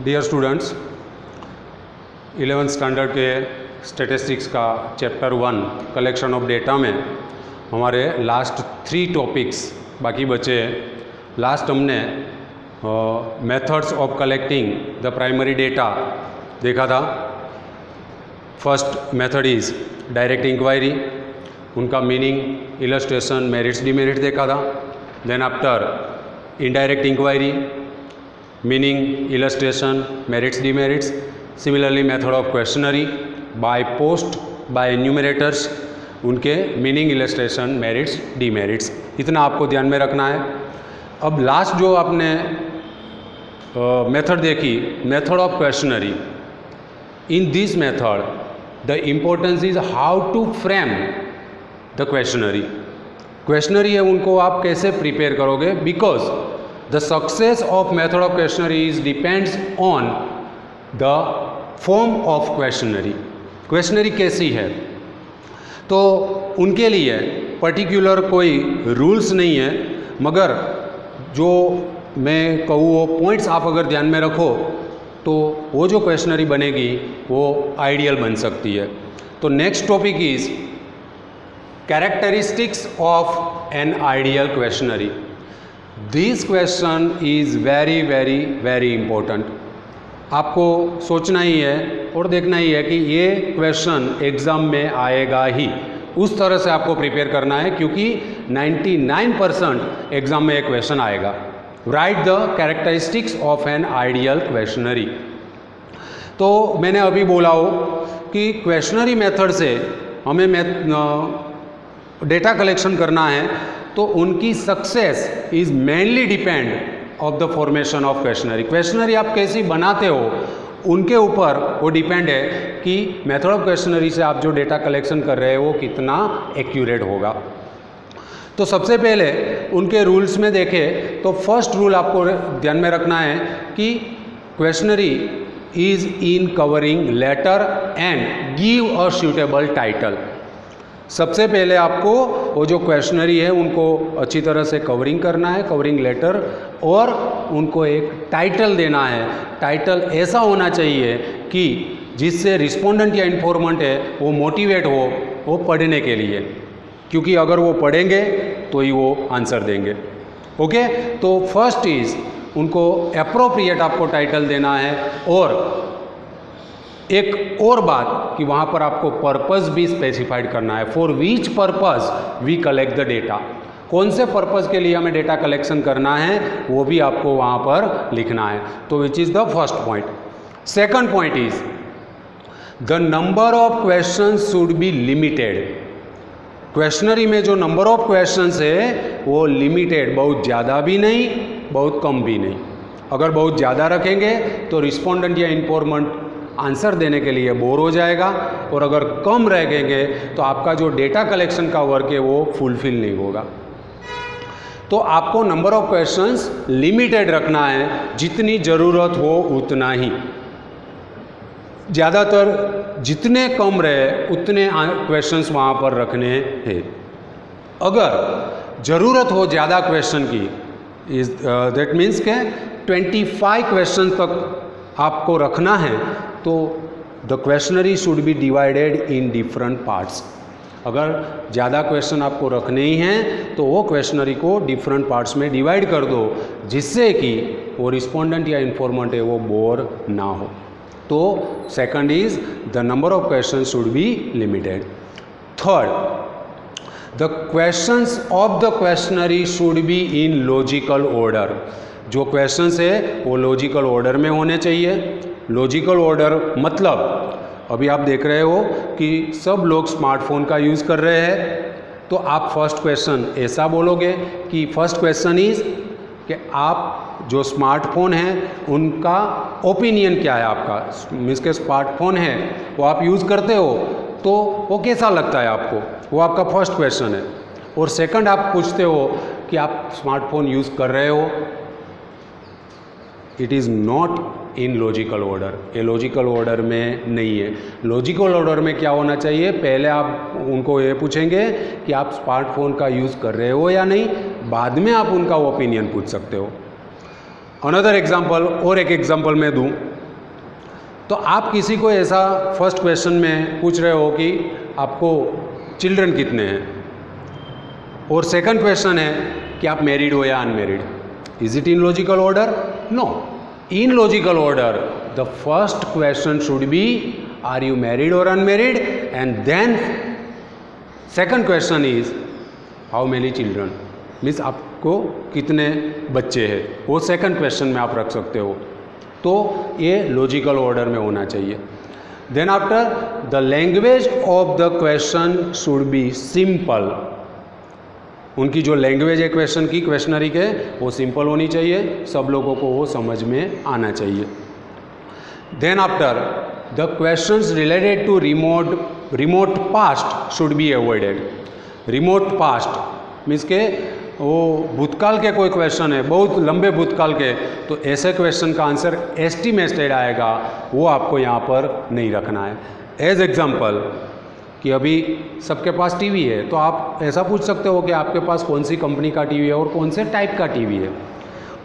Dear students, 11th standard के statistics का chapter 1 collection of data में हमारे लास्ट 3 टॉपिक्स बाकी बचे। लास्ट हमने methods of collecting the primary data देखा था। First method is direct inquiry, उनका मीनिंग, इलस्ट्रेशन, मेरिट्स डिमेरिट देखा था। Then after indirect inquiry, meaning, illustration, merits demerits. Similarly method of questionnaire by post, by enumerators, उनके meaning, illustration, merits demerits, इतना आपको ध्यान में रखना है। अब लास्ट जो आपने मेथड देखी, method of questionnaire, in this method the importance is how to frame the questionnaire. Questionnaire है, उनको आप कैसे प्रिपेयर करोगे, because the success of method of questionnaire is depends on the form of questionnaire. Questionnaire कैसी है, तो उनके लिए पर्टिकुलर कोई रूल्स नहीं है, मगर जो मैं कहूँ वो पॉइंट्स आप अगर ध्यान में रखो तो वो जो क्वेश्चनरी बनेगी वो आइडियल बन सकती है। तो next topic is characteristics of an ideal questionnaire. This question is very very very important. आपको सोचना ही है और देखना ही है कि ये क्वेश्चन एग्ज़ाम में आएगा ही, उस तरह से आपको प्रिपेयर करना है, क्योंकि 99% एग्ज़ाम में एक क्वेश्चन आएगा। Right the characteristics of an ideal questionnaire. तो मैंने अभी बोला हो कि क्वेश्चनरी मेथड से हमें डेटा कलेक्शन करना है, तो उनकी success is mainly depend of the formation of questionnaire. Questionnaire आप कैसी बनाते हो उनके ऊपर वो डिपेंड है कि मेथड ऑफ क्वेश्चनरी से आप जो डेटा कलेक्शन कर रहे हो वो कितना एक्यूरेट होगा। तो सबसे पहले उनके रूल्स में देखें तो फर्स्ट रूल आपको ध्यान में रखना है कि questionnaire is in covering letter and give a suitable title. सबसे पहले आपको वो जो क्वेश्चनरी है उनको अच्छी तरह से कवरिंग करना है, कवरिंग लेटर, और उनको एक टाइटल देना है। टाइटल ऐसा होना चाहिए कि जिससे रिस्पोंडेंट या इन्फॉर्मेंट है वो मोटिवेट हो वो पढ़ने के लिए, क्योंकि अगर वो पढ़ेंगे तो ही वो आंसर देंगे। ओके, तो फर्स्ट इज़ उनको एप्रोप्रिएट आपको टाइटल देना है। और एक और बात कि वहाँ पर आपको पर्पस भी स्पेसिफाइड करना है, for which purpose we collect the data. कौन से पर्पस के लिए हमें डेटा कलेक्शन करना है वो भी आपको वहाँ पर लिखना है। तो which is the first point. Second point is the number of questions should be limited. Questionnaire में जो नंबर ऑफ क्वेश्चंस है वो लिमिटेड, बहुत ज़्यादा भी नहीं बहुत कम भी नहीं। अगर बहुत ज़्यादा रखेंगे तो रिस्पोंडेंट या इन्फॉर्मेंट आंसर देने के लिए बोर हो जाएगा, और अगर कम रखेंगे तो आपका जो डेटा कलेक्शन का वर्क है वो फुलफिल नहीं होगा। तो आपको नंबर ऑफ क्वेश्चंस लिमिटेड रखना है, जितनी ज़रूरत हो उतना ही। ज़्यादातर जितने कम रहे उतने क्वेश्चंस वहाँ पर रखने हैं। अगर ज़रूरत हो ज़्यादा क्वेश्चन की, इज दैट मीन्स के 25 क्वेश्चन तक आपको रखना है, तो the questionnaire should be divided in different parts. अगर ज़्यादा क्वेश्चन आपको रखने ही हैं तो वो क्वेश्चनरी को डिफरेंट पार्ट्स में डिवाइड कर दो, जिससे कि वो रिस्पोंडेंट या इन्फॉर्मेंट है वो बोर ना हो। तो second is the number of question should B limited. Third, the questions of the questionnaire should be in logical order. जो क्वेश्चंस है वो लॉजिकल ऑर्डर में होने चाहिए। लॉजिकल ऑर्डर मतलब अभी आप देख रहे हो कि सब लोग स्मार्टफोन का यूज़ कर रहे हैं, तो आप फर्स्ट क्वेश्चन ऐसा बोलोगे कि फर्स्ट क्वेश्चन इज़ कि आप जो स्मार्टफोन है उनका ओपिनियन क्या है आपका, मीन्स के स्मार्टफोन है वो आप यूज़ करते हो तो वो कैसा लगता है आपको, वो आपका फर्स्ट क्वेश्चन है। और सेकंड आप पूछते हो कि आप स्मार्टफोन यूज़ कर रहे हो, it is not in logical order. ये लॉजिकल ऑर्डर में नहीं है। लॉजिकल ऑर्डर में क्या होना चाहिए, पहले आप उनको ये पूछेंगे कि आप स्मार्टफोन का यूज़ कर रहे हो या नहीं, बाद में आप उनका ओपिनियन पूछ सकते हो। अनदर एग्जाम्पल, और एक एग्जाम्पल मैं दूं तो आप किसी को ऐसा फर्स्ट क्वेश्चन में पूछ रहे हो कि आपको चिल्ड्रन कितने हैं, और सेकंड क्वेश्चन है कि आप मैरिड हो या unmarried. Is it in logical order? No. In logical order the first question should be are you married और unmarried, and then second question is how many children, means आपको कितने बच्चे हैं, वो सेकंड क्वेश्चन में आप रख सकते हो. तो ये लॉजिकल ऑर्डर में होना चाहिए. Then after the language of the question should be simple. उनकी जो लैंग्वेज है क्वेश्चन की, क्वेश्चनरी के, वो सिंपल होनी चाहिए, सब लोगों को वो समझ में आना चाहिए. Then after the questions related to remote past should be avoided. Remote past means के वो भूतकाल के कोई क्वेश्चन है, बहुत लंबे भूतकाल के, तो ऐसे क्वेश्चन का आंसर एस्टिमेटेड आएगा, वो आपको यहाँ पर नहीं रखना है. एज एग्जाम्पल कि अभी सबके पास टीवी है, तो आप ऐसा पूछ सकते हो कि आपके पास कौन सी कंपनी का टीवी है और कौन से टाइप का टीवी है.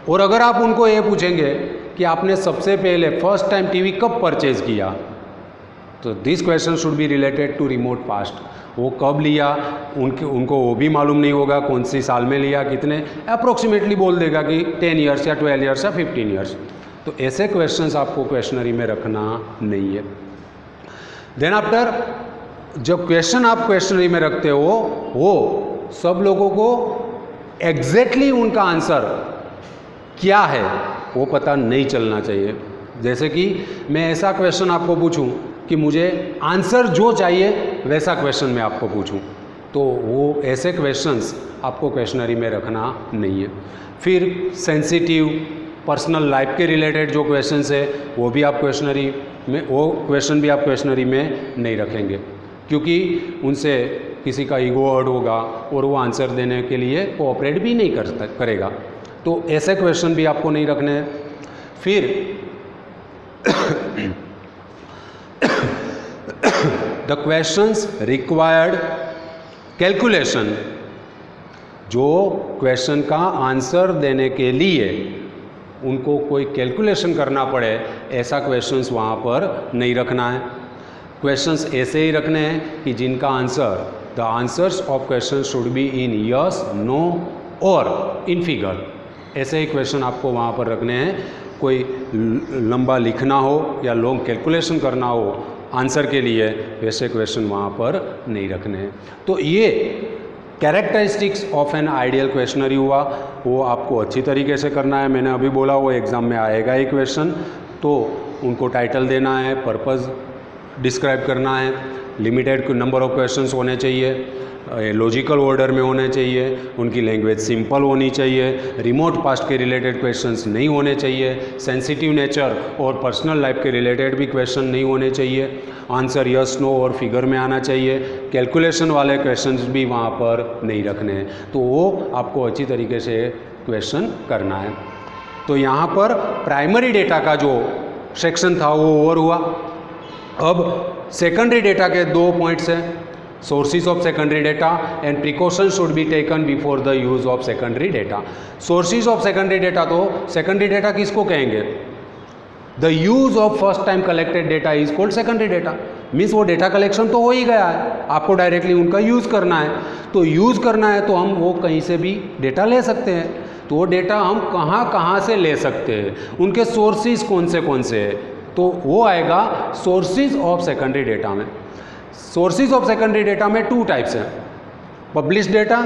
और अगर आप उनको ये पूछेंगे कि आपने सबसे पहले फर्स्ट टाइम टीवी कब परचेज किया, तो this question should be related to remote past. वो कब लिया उनको वो भी मालूम नहीं होगा, कौन सी साल में लिया, कितने, अप्रोक्सीमेटली बोल देगा कि 10 ईयर्स या 12 ईयर्स या 15 ईयर्स. तो ऐसे क्वेश्चंस आपको क्वेश्चनरी में रखना नहीं है. देन आफ्टर जब क्वेश्चन आप क्वेश्चनरी में रखते हो, वो सब लोगों को एग्जैक्टली उनका आंसर क्या है वो पता नहीं चलना चाहिए. जैसे कि मैं ऐसा क्वेश्चन आपको पूछूं कि मुझे आंसर जो चाहिए वैसा क्वेश्चन मैं आपको पूछूं, तो वो ऐसे क्वेश्चंस आपको क्वेश्चनरी में रखना नहीं है. फिर सेंसिटिव पर्सनल लाइफ के रिलेटेड जो क्वेश्चंस है वो भी आप क्वेश्चनरी में, वो क्वेश्चन भी आप क्वेश्चनरी में नहीं रखेंगे, क्योंकि उनसे किसी का ईगो हर्ट होगा और वो आंसर देने के लिए कोऑपरेट भी नहीं करेगा. तो ऐसे क्वेश्चन भी आपको नहीं रखने हैं. फिर द क्वेश्चंस रिक्वायर्ड कैलकुलेशन, जो क्वेश्चन का आंसर देने के लिए उनको कोई कैलकुलेशन करना पड़े, ऐसा क्वेश्चंस वहाँ पर नहीं रखना है. क्वेश्चंस ऐसे ही रखने हैं कि जिनका answer, the answers of question should be in yes, no और इन फिगर. ऐसे ही क्वेश्चन आपको वहाँ पर रखने हैं. कोई लंबा लिखना हो या लॉन्ग कैलकुलेशन करना हो आंसर के लिए, वैसे क्वेश्चन वहाँ पर नहीं रखने हैं. तो ये characteristics of an ideal questionnaire हुआ, वो आपको अच्छी तरीके से करना है. मैंने अभी बोला वो एग्ज़ाम में आएगा ही क्वेश्चन, तो उनको टाइटल देना है, पर्पस डिस्क्राइब करना है, लिमिटेड नंबर ऑफ क्वेश्चंस होने चाहिए, लॉजिकल ऑर्डर में होने चाहिए, उनकी लैंग्वेज सिंपल होनी चाहिए, रिमोट पास्ट के रिलेटेड क्वेश्चंस नहीं होने चाहिए, सेंसिटिव नेचर और पर्सनल लाइफ के रिलेटेड भी क्वेश्चन नहीं होने चाहिए, आंसर यस नो और फिगर में आना चाहिए, कैलकुलेशन वाले क्वेश्चंस भी वहाँ पर नहीं रखने हैं. तो वो आपको अच्छी तरीके से क्वेश्चन करना है. तो यहाँ पर प्राइमरी डेटा का जो सेक्शन था वो ओवर हुआ. अब सेकेंडरी डेटा के 2 पॉइंट्स हैं, sources of secondary data and precaution should be taken before the use of secondary data. Sources of secondary data, तो सेकेंडरी डेटा किसको कहेंगे? The use of first time collected data is called secondary data. Means वो data collection तो हो ही गया है, आपको directly उनका यूज़ करना है. तो यूज़ करना है तो हम वो कहीं से भी डेटा ले सकते हैं. तो वो डेटा हम कहाँ कहाँ से ले सकते हैं, उनके सोर्सेज कौन से हैं, तो वो आएगा सोर्सेज ऑफ सेकेंडरी डेटा में. सोर्सेज ऑफ सेकेंडरी डेटा में 2 टाइप्स हैं, publish data,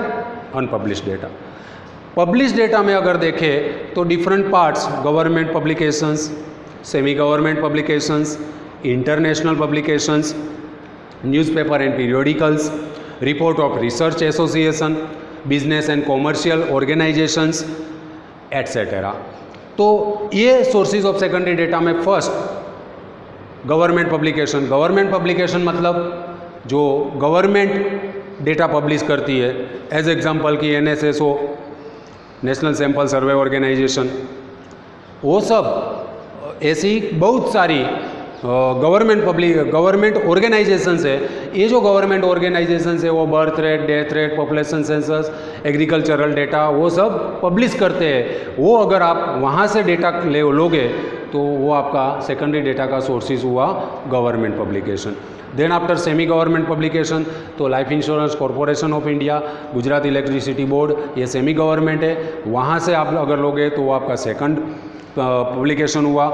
unpublish data. Publish data में अगर देखें तो different parts, government publications, semi government publications, international publications, newspaper and periodicals, report of research association, business and commercial organisations etcetera. तो ये sources of secondary data में first government publication मतलब जो government data publish करती है. As example की NSSO, national sample survey organisation, वो सब ऐसी बहुत सारी गवर्नमेंट ऑर्गेनाइजेशंस है, ये जो गवर्नमेंट ऑर्गेनाइजेशंस है वो birth rate, death rate, population census, agricultural data वो सब पब्लिश करते हैं। वो अगर आप वहाँ से डेटा लोगे तो वो आपका सेकेंडरी डेटा का सोर्सेज हुआ government publication. Then after semi government publication तो life insurance corporation of India, Gujarat electricity board, ये सेमी गवर्नमेंट है, वहाँ से आप अगर लोगे तो वो आपका सेकंड पब्लिकेशन हुआ।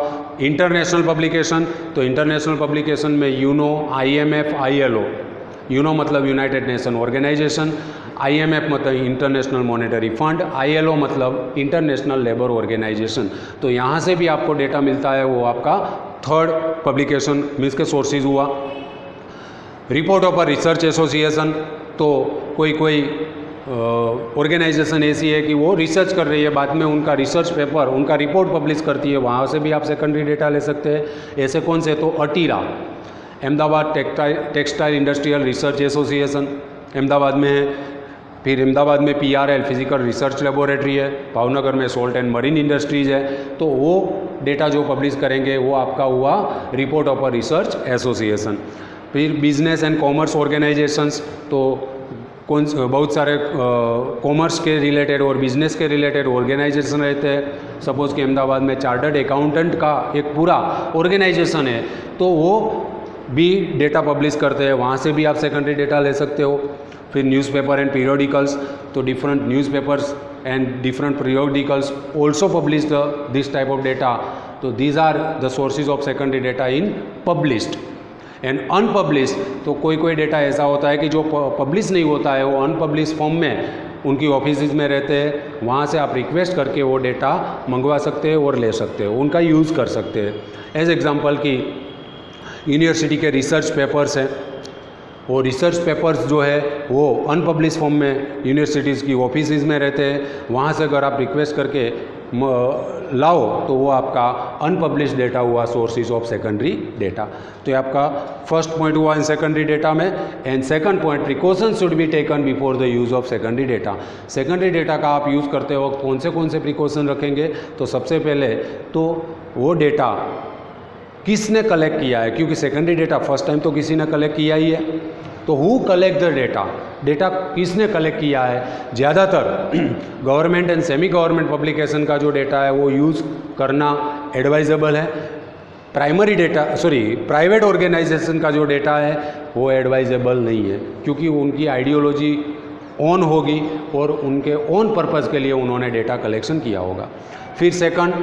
इंटरनेशनल पब्लिकेशन, तो इंटरनेशनल पब्लिकेशन में यूनो, IMF, ILO। यूनो मतलब यूनाइटेड नेशन ऑर्गेनाइजेशन, IMF मतलब इंटरनेशनल मॉनेटरी फंड, ILO मतलब इंटरनेशनल लेबर ऑर्गेनाइजेशन। तो यहाँ से भी आपको डेटा मिलता है, वो आपका थर्ड पब्लिकेशन मीन्स के सोर्सेज हुआ। Report of a research association, तो कोई ऑर्गेनाइजेशन ऐसी है कि वो रिसर्च कर रही है, बाद में उनका रिसर्च पेपर, उनका रिपोर्ट पब्लिश करती है, वहाँ से भी आप सेकेंडरी डेटा ले सकते हैं। ऐसे कौन से, तो ATIRA, Ahmedabad textile industrial research association Ahmedabad में है। फिर अहमदाबाद में PRL फिजिकल रिसर्च लेबोरेटरी है, भावनगर में सॉल्ट एंड मरीन इंडस्ट्रीज है। तो वो डेटा जो पब्लिश करेंगे वो आपका हुआ report of a research association. फिर बिजनेस एंड कॉमर्स ऑर्गेनाइजेशंस, तो बहुत सारे कॉमर्स के रिलेटेड और बिजनेस के रिलेटेड ऑर्गेनाइजेशन रहते हैं। सपोज़ कि अहमदाबाद में चार्टर्ड अकाउंटेंट का एक पूरा ऑर्गेनाइजेशन है, तो वो भी डेटा पब्लिश करते हैं, वहाँ से भी आप सेकेंडरी डेटा ले सकते हो। फिर न्यूज़पेपर एंड पीरियोडिकल्स, तो different newspapers and different periodicals also publish this type of data. तो these are the sources of secondary data in published. And unpublish, तो कोई डेटा ऐसा होता है कि जो पब्लिश नहीं होता है, वो अनपब्लिश फॉर्म में उनकी ऑफिस में रहते हैं, वहाँ से आप रिक्वेस्ट करके वो डेटा मंगवा सकते हैं और ले सकते हो, उनका यूज़ कर सकते हैं। एज एग्जांपल कि यूनिवर्सिटी के रिसर्च पेपर्स हैं, वो रिसर्च पेपर्स जो है वो अनपब्लिश फॉर्म में यूनिवर्सिटीज़ की ऑफिस में रहते हैं, वहाँ से अगर आप रिक्वेस्ट करके लाओ तो वो आपका अनपब्लिश डेटा हुआ सोर्सेज ऑफ सेकेंडरी डेटा। तो ये आपका फर्स्ट पॉइंट हुआ इन सेकेंडरी डेटा में। And second point, precaution should be taken before the use of secondary data. Secondary data का आप यूज़ करते वक्त कौन से प्रिकॉशन रखेंगे, तो सबसे पहले तो वो डेटा किसने कलेक्ट किया है, क्योंकि सेकेंडरी डेटा फर्स्ट टाइम तो किसी ने कलेक्ट किया ही है, तो who collect the data, data किसने कलेक्ट किया है। ज़्यादातर government and semi government publication का जो डेटा है वो यूज़ करना एडवाइजेबल है। प्राइवेट ऑर्गेनाइजेशन का जो डेटा है वो एडवाइजेबल नहीं है, क्योंकि उनकी आइडियोलॉजी ऑन होगी और उनके ओन पर्पज़ के लिए उन्होंने डेटा कलेक्शन किया होगा। फिर सेकंड,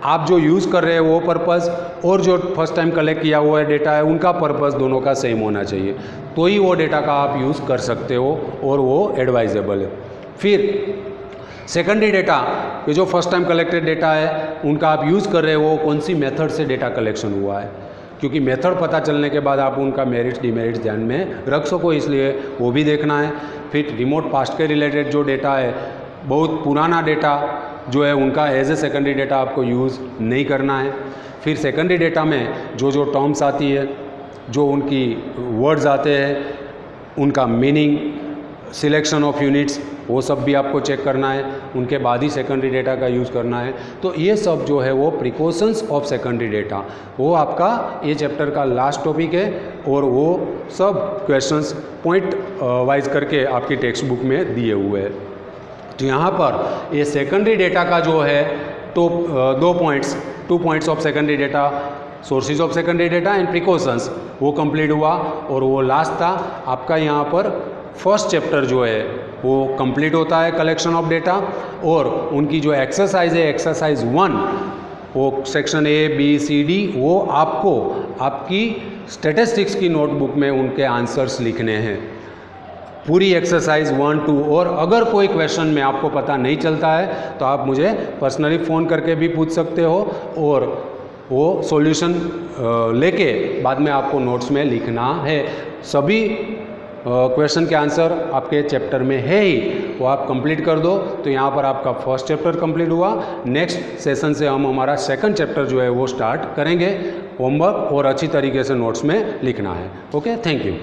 आप जो यूज़ कर रहे हैं वो पर्पज़ और जो फर्स्ट टाइम कलेक्ट किया हुआ है डेटा है उनका पर्पज़ दोनों का सेम होना चाहिए, तो ही वो डेटा का आप यूज़ कर सकते हो और वो एडवाइजेबल है। फिर सेकेंडरी डेटा, ये जो फर्स्ट टाइम कलेक्टेड डेटा है उनका आप यूज़ कर रहे हो वो कौन सी मेथड से डेटा कलेक्शन हुआ है, क्योंकि मेथड पता चलने के बाद आप उनका मेरिट्स डिमेरिट्स ध्यान में रख सको, इसलिए वो भी देखना है। फिर रिमोट पास्ट के रिलेटेड जो डेटा है, बहुत पुराना डेटा जो है उनका एज ए सेकेंडरी डेटा आपको यूज़ नहीं करना है। फिर सेकेंडरी डेटा में जो टर्म्स आती है, जो उनकी वर्ड्स आते हैं, उनका मीनिंग, सिलेक्शन ऑफ यूनिट्स, वो सब भी आपको चेक करना है, उनके बाद ही सेकेंडरी डेटा का यूज़ करना है। तो ये सब जो है वो प्रिकॉशंस ऑफ सेकेंडरी डेटा, वो आपका ये चैप्टर का लास्ट टॉपिक है और वो सब क्वेश्चंस पॉइंट वाइज करके आपकी टेक्स्ट बुक में दिए हुए हैं। तो यहाँ पर ये सेकेंडरी डेटा का जो है तो 2 points of secondary data, sources of secondary data and precautions, वो कंप्लीट हुआ। और वो लास्ट था आपका यहाँ पर फर्स्ट चैप्टर जो है वो कंप्लीट होता है कलेक्शन ऑफ डेटा, और उनकी जो एक्सरसाइज है एक्सरसाइज 1, वो section A, B, C, D, वो आपको आपकी स्टैटिस्टिक्स की नोटबुक में उनके आंसर्स लिखने हैं, पूरी एक्सरसाइज 1, 2। और अगर कोई क्वेश्चन में आपको पता नहीं चलता है तो आप मुझे पर्सनली फ़ोन करके भी पूछ सकते हो, और वो सॉल्यूशन लेके बाद में आपको नोट्स में लिखना है। सभी क्वेश्चन के आंसर आपके चैप्टर में है ही, वो आप कंप्लीट कर दो। तो यहाँ पर आपका फर्स्ट चैप्टर कंप्लीट हुआ। नेक्स्ट सेशन से हम हमारा सेकंड चैप्टर जो है वो स्टार्ट करेंगे। होमवर्क और अच्छी तरीके से नोट्स में लिखना है। Okay, thank you.